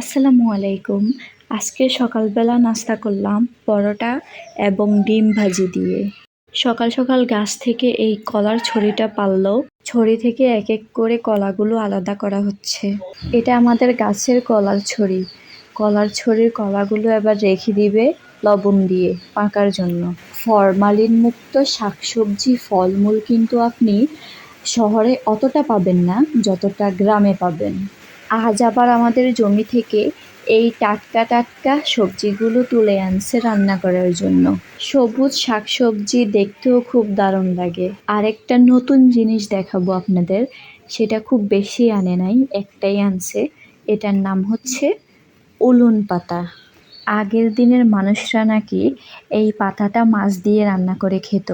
আসসালামু আলাইকুম। আজকে সকালবেলা নাস্তা করলাম পরোটা এবং ডিম ভাজি দিয়ে। সকাল সকাল গাছ থেকে এই কলার ছড়িটা পারলো। ছড়ি থেকে এক এক করে কলাগুলো আলাদা করা হচ্ছে। এটা আমাদের গাছের কলার ছড়ি। কলার ছড়ির কলাগুলো এবার রেখে দিবে লবণ দিয়ে পাকার জন্য। ফরমালিন মুক্ত শাকসবজি ফলমূল কিন্তু আপনি শহরে অতটা পাবেন না যতটা গ্রামে পাবেন। আজ আবার আমাদের জমি থেকে এই টাটকা টাটকা সবজিগুলো তুলে আনছে রান্না করার জন্য। সবুজ শাকসবজি দেখতেও খুব দারুণ লাগে। আরেকটা নতুন জিনিস দেখাবো আপনাদের, সেটা খুব বেশি আনে নাই, একটাই আনছে। এটার নাম হচ্ছে উলুন পাতা। আগের দিনের মানুষরা নাকি এই পাতাটা মাছ দিয়ে রান্না করে খেত।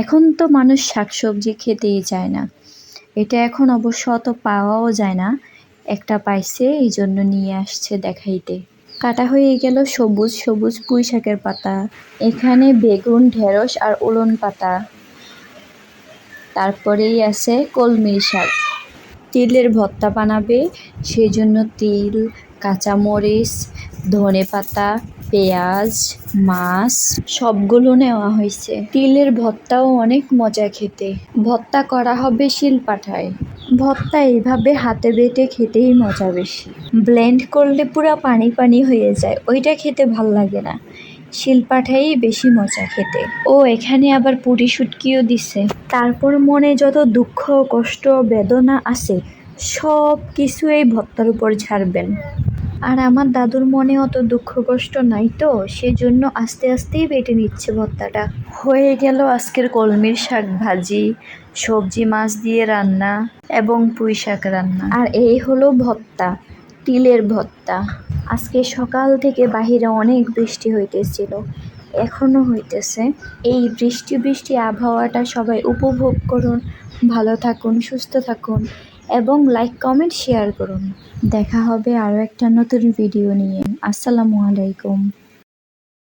এখন তো মানুষ শাকসবজি খেতেই চায় না। এটা এখন অবশ্য অত পাওয়াও যায় না। একটা পাইছে, এই জন্য নিয়ে আসছে দেখাইতে। কাটা হয়ে গেল সবুজ সবুজ পুঁই শাকের পাতা। এখানে বেগুন, ঢেঁড়স আর উলন পাতা। তারপরেই আছে কলমি শাক। তিলের ভর্তা বানাবে, সেই জন্য তিল, কাঁচামরিচ, ধনেপাতা, পেঁয়াজ, মাছ সবগুলো নেওয়া হয়েছে। তিলের ভর্তাও অনেক মজা খেতে। ভর্তা করা হবে শিলপাটায়। ভর্তা এইভাবে হাতে বেটে খেতেই মজা বেশি। ব্লেন্ড করলে পুরো পানি পানি হয়ে যায়, ওইটা খেতে ভাল লাগে না। শিলপাটাই বেশি মজা খেতে। ও এখানে আবার পুরি শুটকিও দিছে। তারপর মনে যত দুঃখ কষ্ট বেদনা আছে সব কিছু এই ভর্তার উপর ছাড়বেন। আর আমার দাদুর মনে অত দুঃখ কষ্ট নাই, তো সেজন্য আস্তে আস্তেই বেটে নিচ্ছে ভর্তাটা। হয়ে গেল আজকের কলমির শাক ভাজি, সবজি মাছ দিয়ে রান্না এবং পুঁই শাক রান্না। আর এই হলো ভর্তা, তিলের ভর্তা। আজকে সকাল থেকে বাহিরে অনেক বৃষ্টি হইতেছিল, এখনো হইতেছে। এই বৃষ্টি বৃষ্টি আবহাওয়াটা সবাই উপভোগ করুন। ভালো থাকুন, সুস্থ থাকুন এবং লাইক কমেন্ট শেয়ার করুন। দেখা হবে আরও একটা নতুন ভিডিও নিয়ে। আসসালামু আলাইকুম।